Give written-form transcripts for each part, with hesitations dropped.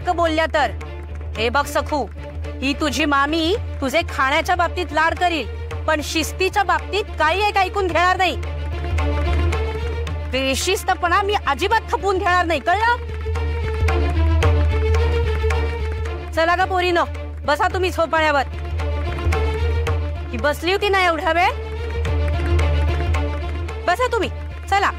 सारखं बोलल्या तर. हे बघ सखू, ही तुझी मामी तुझे खाण्याच्या बाबतीत लाड करील, पण शिस्तीच्या बाबतीत काही एक ऐकून घेणार नाही. बेशिस्तपणा मी अजिबात खपवून घेणार नाही, कळलं? चला ग पोरीनो, बसा तुम्ही झोपाळ्यावर. ही बसली होती ना एवढा वेळ, बसा तुम्ही, चला.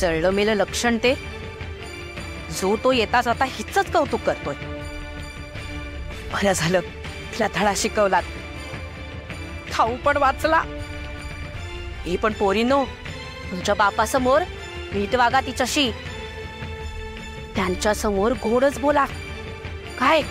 जळलं मेलं लक्षण ते. जो तो येता जाता हिचंच कौतुक करतोय. बरं झालं तिला धडा शिकवलात, खाऊ पण वाचला. ही पण पोरीनो, तुमच्या बापासमोर नीट वागा तिच्याशी. त्यांच्या समोर गोडच बोला, काय?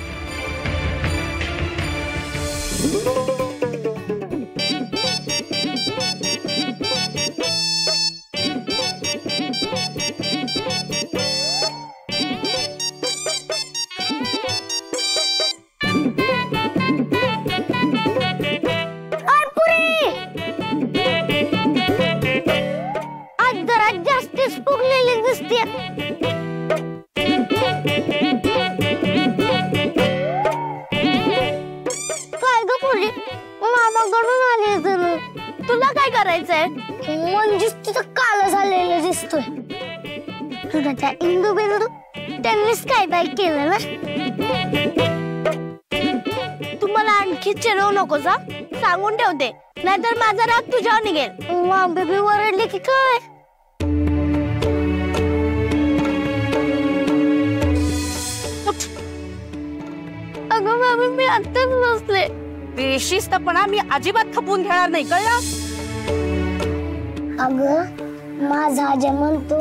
तुला काय करायचंय? म्हणजेच तिथं काळं झालेलं दिसतोय. तुला त्या इंदू बिंदू त्यांनीच काय केलं ना. तुम्हाला आणखी चिडवू नकोस हा, सांगून ठेवते, नाहीतर माझा राग तुझ्यावर निघेल. बेबी ओरडली की काय? अगं बाबा, मी आत्ताच बसले. बेशिस्तपणा मी अजिबात खपवून घेणार नाही, कळलं? अगं माझा आजा म्हणतो,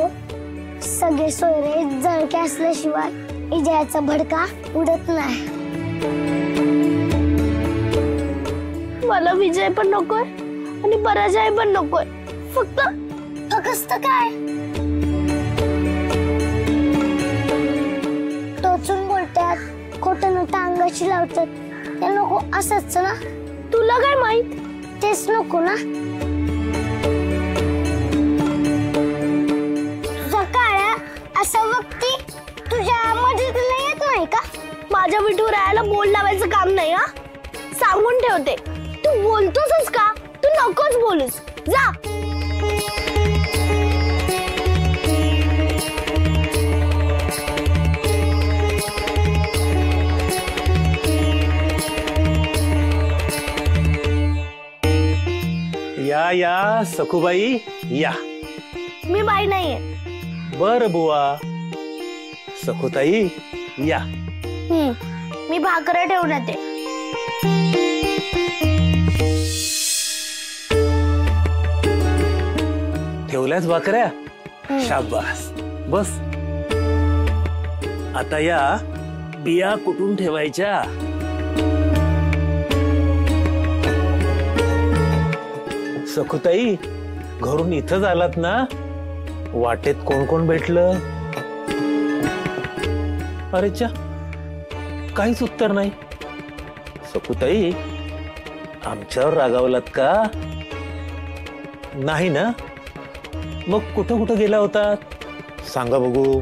सगळे सोयरे जळके असल्याशिवाय इजायाचा भडका उडत नाही. मला विजय पण नकोय आणि पराजय पण नकोय, फक्त काय टोचून बोलतात, खोटं न अंगाशी लावतात, ते नको असंच ना. तुला काय माहित? तेच नको ना. तुझा काळ्या असं व्यक्ती तुझ्या मदतीला येत नाही का? माझ्या विठू राहायला बोल लावायचं काम नाही हा, सांगून ठेवते. तू बोलतोसच का? तू नकोच बोलूस, जा. या या सखूबाई या. मी बाई नाहीये. बर बुवा. सखूताई या. मी भाकऱ्या ठेवण्यात आहे. ठेवल्याच भाकऱ्या? शाबास, बस. आता या बिया कुठून ठेवायच्या? सखूताई, घरून इथंच आलात ना? वाटेत कोण कोण भेटलं? अरे चा, काहीच उत्तर नाही. सखूताई, आमच्यावर रागावलात का? नाही ना? मग कुठं कुठं गेला होता? सांगा बघू.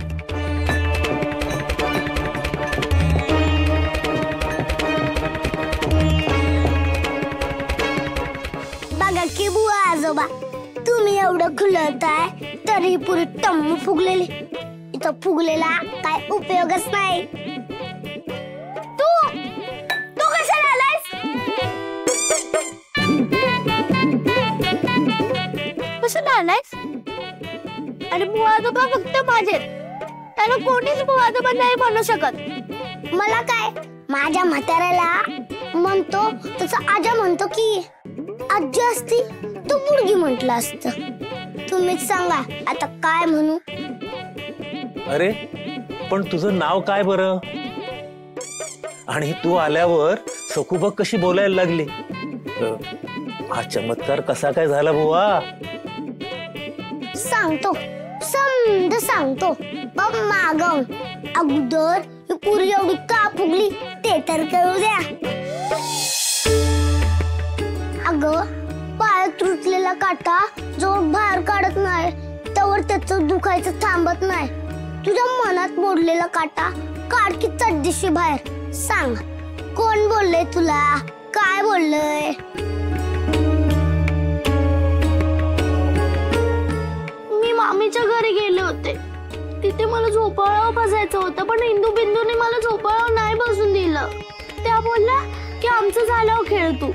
बघा की बुवा आजोबा, तुम्ही एवढं खुलताय तरी पुरी टम्म फुगलेली. इथं फुगलेला काय उपयोगच नाही. तू कशाला आलायस? कशाला आलायस? आणि बुवा आजोबा फक्त माझे, त्याला कोणीच बुवा आजोबा नाही म्हणू शकत. मला काय, माझ्या म्हाताऱ्याला म्हणतो तसं आजा म्हणतो की. आजी असती तू मुलगी म्हटलं असतं. तुम्हीच सांगा आता काय म्हणू. अरे पण तुझं नाव काय बरं? आणि तू आल्यावर सखूबा कशी बोलायला लागली? हा चमत्कार कसा काय झाला बुवा? सांगतो समज सांगतो बाप मागव अगोदर ही पुरी एवढी का फुगली ते तर कळू द्या. अगं पायात रुतलेला काटा जोर बाहेर काढत नाही त्यावर त्याचं दुखायचं थांबत नाही. तुझ्या मनात मोडलेला काटा काढ की चड्डीशी बाहेर. सांग कोण बोललंय तुला, काय बोललंय? मी मामीच्या घरी गेले होते. तिथे मला झोपाळ्यावर बसायचं होतं पण इंदू बिंदूने मला झोपाळ्यावर नाही बसून दिलं. त्या बोलल्या की आमचं झाल्यावर खेळ तू.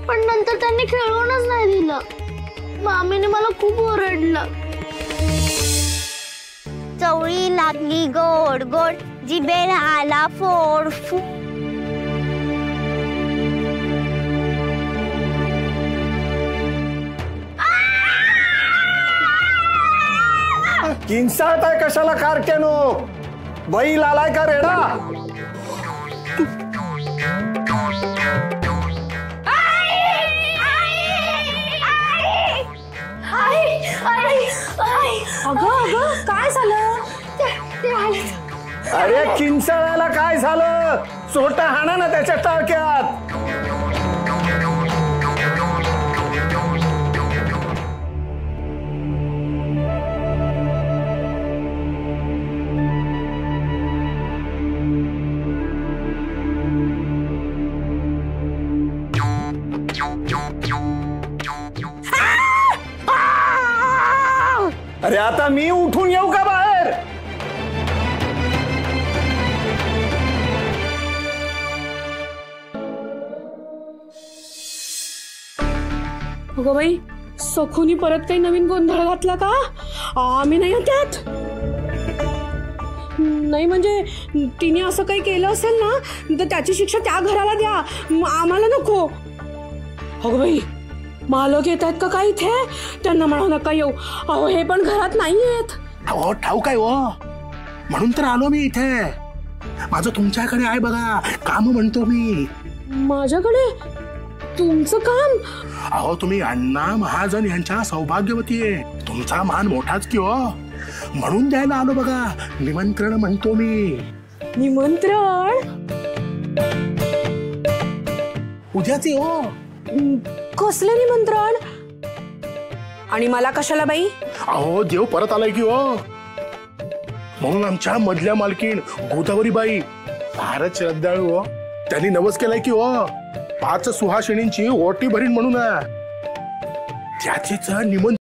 पण नंतर त्यांनी खेळूनच नाही दिलं. मामीने मला खूप ओरडलं. चवळी लागली गोड गोड जिभेला आला फोड. किंचाळताय कशाला कारट्यानो? बैल आलाय का रेडा? अगं काय झालं? अरे किंचाळायला काय झालं? चोटा हाणा ना त्याच्या टाळक्यात. अरे आता मी उठून येऊ का बाहेर? अगं बाई सखूनी परत काही नवीन गोंधळ घातला का? आम्ही नाही त्यात. नाही म्हणजे तिने असं काही केलं असेल ना तर त्याची शिक्षा त्या घराला द्या, आम्हाला नको. अगं बाई मालक येत आहेत का काय इथे? त्यांना म्हणा नका येऊ. अहो हे पण घरात नाही येत. अहो ठाऊ काय हो, म्हणून तर आलो मी इथे. माझं तुमच्याकडे आहे बघा काम, म्हणतो मी. माझ्याकडे तुमचं काम? अहो तुम्ही अण्णा महाजन यांच्या सौभाग्यवती आहे. तुमचा मान मोठाच की हो, म्हणून द्यायला आलो बघा. निमंत्रण म्हणतो मी. निमंत्रण? उद्याचे हो. कसले निमंत्रण? आणि मला कशाला बाई? अहो देव परत आलाय की हो, म्हणून आमच्या मधल्या मालकीण गोदावरीबाई फारच श्रद्धाळू हो. त्यांनी नवस केलाय की हो 5 सुहासिनींची ओटी भरीन म्हणून. त्याचीच निमंत्रण